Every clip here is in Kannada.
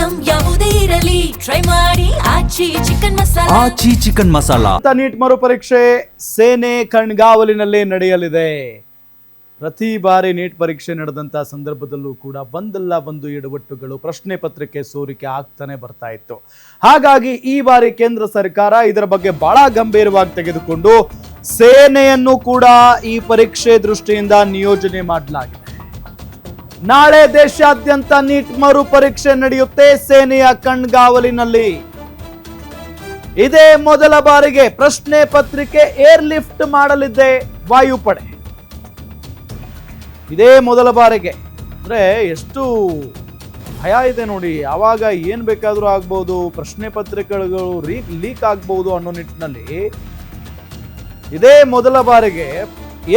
ಐಟಂ ಯಾವುದೇ ಇರಲಿ ಟ್ರೈ ಮಾಡಿ ಆಚಿ ಚಿಕನ್ ಮಸಾಲಾ. ನೀಟ್ ಮರುಪರೀಕ್ಷೆ ಸೇನೆ ಕಣ್ಗಾವಲಿನಲ್ಲಿ ನಡೆಯಲಿದೆ. ಪ್ರತಿ ಬಾರಿ ನೀಟ್ ಪರೀಕ್ಷೆ ನಡೆದಂತಹ ಸಂದರ್ಭದಲ್ಲೂ ಕೂಡ ಒಂದಲ್ಲ ಒಂದು ಎಡವಟ್ಟುಗಳು, ಪ್ರಶ್ನೆ ಪತ್ರಿಕೆ ಸೋರಿಕೆ ಆಗ್ತಾನೆ ಬರ್ತಾ ಇತ್ತು. ಹಾಗಾಗಿ ಈ ಬಾರಿ ಕೇಂದ್ರ ಸರ್ಕಾರ ಇದರ ಬಗ್ಗೆ ಬಹಳ ಗಂಭೀರವಾಗಿ ತೆಗೆದುಕೊಂಡು ಸೇನೆಯನ್ನು ಕೂಡ ಈ ಪರೀಕ್ಷೆ ದೃಷ್ಟಿಯಿಂದ ನಿಯೋಜನೆ ಮಾಡಲಾಗಿದೆ. ನಾಳೆ ದೇಶಾದ್ಯಂತ ನೀಟ್ ಮರು ಪರೀಕ್ಷೆ ನಡೆಯುತ್ತೆ ಸೇನೆಯ ಕಣ್ಗಾವಲಿನಲ್ಲಿ. ಇದೇ ಮೊದಲ ಬಾರಿಗೆ ಪ್ರಶ್ನೆ ಪತ್ರಿಕೆ ಏರ್ ಲಿಫ್ಟ್ ಮಾಡಲಿದೆ ವಾಯುಪಡೆ. ಇದೇ ಮೊದಲ ಬಾರಿಗೆ ಅಂದ್ರೆ ಎಷ್ಟು ಭಯ ಇದೆ ನೋಡಿ. ಆವಾಗ ಏನ್ ಬೇಕಾದ್ರೂ ಆಗ್ಬಹುದು, ಪ್ರಶ್ನೆ ಪತ್ರಿಕೆಗಳು ಲೀಕ್ ಆಗ್ಬಹುದು ಅನ್ನೋ ನಿಟ್ಟಿನಲ್ಲಿ ಇದೇ ಮೊದಲ ಬಾರಿಗೆ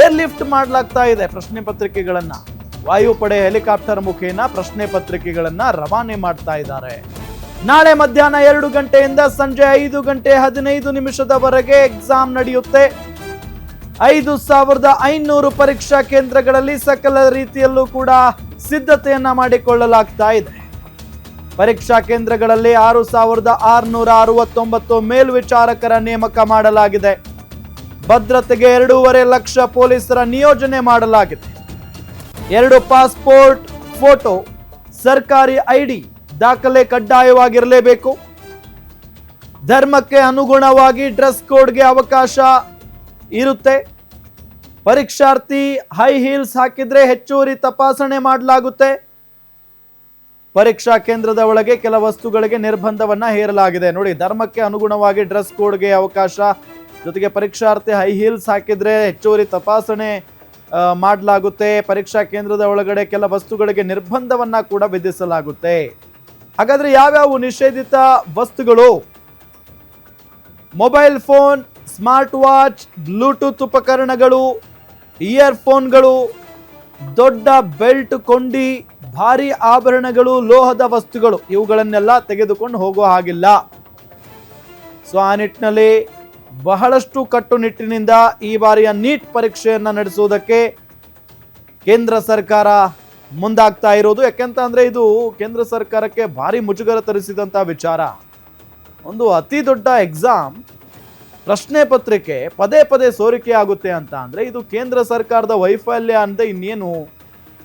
ಏರ್ ಲಿಫ್ಟ್ ಮಾಡಲಾಗ್ತಾ ಇದೆ. ಪ್ರಶ್ನೆ ಪತ್ರಿಕೆಗಳನ್ನ ವಾಯುಪಡೆ ಹೆಲಿಕಾಪ್ಟರ್ ಮುಖೇನ ಪ್ರಶ್ನೆ ಪತ್ರಿಕೆಗಳನ್ನ ರವಾನೆ ಮಾಡ್ತಾ ಇದ್ದಾರೆ. ನಾಳೆ ಮಧ್ಯಾಹ್ನ 2 ಗಂಟೆಯಿಂದ ಸಂಜೆ 5:15 ಎಕ್ಸಾಮ್ ನಡೆಯುತ್ತೆ. 5,500 ಪರೀಕ್ಷಾ ಕೇಂದ್ರಗಳಲ್ಲಿ ಸಕಲ ರೀತಿಯಲ್ಲೂ ಕೂಡ ಸಿದ್ಧತೆಯನ್ನ ಮಾಡಿಕೊಳ್ಳಲಾಗ್ತಾ ಇದೆ. ಪರೀಕ್ಷಾ ಕೇಂದ್ರಗಳಲ್ಲಿ 6,669 ಮೇಲ್ವಿಚಾರಕರ ನೇಮಕ ಮಾಡಲಾಗಿದೆ. ಭದ್ರತೆಗೆ 2.5 ಲಕ್ಷ ಪೊಲೀಸರ ನಿಯೋಜನೆ ಮಾಡಲಾಗಿದೆ. 2 ಪಾಸ್ಪೋರ್ಟ್ ಫೋಟೋ, ಸರ್ಕಾರಿ ಐಡಿ ದಾಖಲೆ ಕಡ್ಡಾಯವಾಗಿರಲೇಬೇಕು. ಧರ್ಮಕ್ಕೆ ಅನುಗುಣವಾಗಿ ಡ್ರೆಸ್ ಕೋಡ್ಗೆ ಅವಕಾಶ ಇರುತ್ತೆ. ಪರೀಕ್ಷಾರ್ಥಿ ಹೈ ಹೀಲ್ಸ್ ಹಾಕಿದ್ರೆ ಹೆಚ್ಚುವರಿ ತಪಾಸಣೆ ಮಾಡಲಾಗುತ್ತೆ. ಪರೀಕ್ಷಾ ಕೇಂದ್ರದ ಒಳಗೆ ಕೆಲ ವಸ್ತುಗಳಿಗೆ ನಿರ್ಬಂಧವನ್ನ ಹೇರಲಾಗಿದೆ. ನೋಡಿ, ಧರ್ಮಕ್ಕೆ ಅನುಗುಣವಾಗಿ ಡ್ರೆಸ್ ಕೋಡ್ಗೆ ಅವಕಾಶ, ಜೊತೆಗೆ ಪರೀಕ್ಷಾರ್ಥಿ ಹೈ ಹೀಲ್ಸ್ ಹಾಕಿದ್ರೆ ಹೆಚ್ಚುವರಿ ತಪಾಸಣೆ ಮಾಡಲಾಗುತ್ತೆ. ಪರೀಕ್ಷಾ ಕೇಂದ್ರದ ಒಳಗಡೆ ಕೆಲ ವಸ್ತುಗಳಿಗೆ ನಿರ್ಬಂಧವನ್ನ ಕೂಡ ವಿಧಿಸಲಾಗುತ್ತೆ. ಹಾಗಾದ್ರೆ ಯಾವ್ಯಾವ ನಿಷೇಧಿತ ವಸ್ತುಗಳು? Mobile phone, smart watch, Bluetooth ಉಪಕರಣಗಳು, ಇಯರ್ಫೋನ್ಗಳು, ದೊಡ್ಡ ಬೆಲ್ಟ್, ಕೊಂಡಿ, ಭಾರಿ ಆಭರಣಗಳು, ಲೋಹದ ವಸ್ತುಗಳು ಇವುಗಳನ್ನೆಲ್ಲ ತೆಗೆದುಕೊಂಡು ಹೋಗೋ ಹಾಗಿಲ್ಲ. ಸೊ ಆ ನಿಟ್ಟಿನಲ್ಲಿ ಬಹಳಷ್ಟು ಕಟ್ಟುನಿಟ್ಟಿನಿಂದ ಈ ಬಾರಿಯ ನೀಟ್ ಪರೀಕ್ಷೆಯನ್ನ ನಡೆಸುವುದಕ್ಕೆ ಕೇಂದ್ರ ಸರ್ಕಾರ ಮುಂದಾಗ್ತಾ ಇರೋದು. ಯಾಕೆಂತ ಅಂದ್ರೆ ಇದು ಕೇಂದ್ರ ಸರ್ಕಾರಕ್ಕೆ ಭಾರಿ ಮುಜುಗರ ತರಿಸಿದಂತ ವಿಚಾರ. ಒಂದು ಅತಿ ದೊಡ್ಡ ಎಕ್ಸಾಮ್ ಪ್ರಶ್ನೆ ಪತ್ರಿಕೆ ಪದೇ ಪದೇ ಸೋರಿಕೆ ಆಗುತ್ತೆ ಅಂತ ಅಂದ್ರೆ ಇದು ಕೇಂದ್ರ ಸರ್ಕಾರದ ವೈಫಲ್ಯ ಅಂತ ಇನ್ನೇನು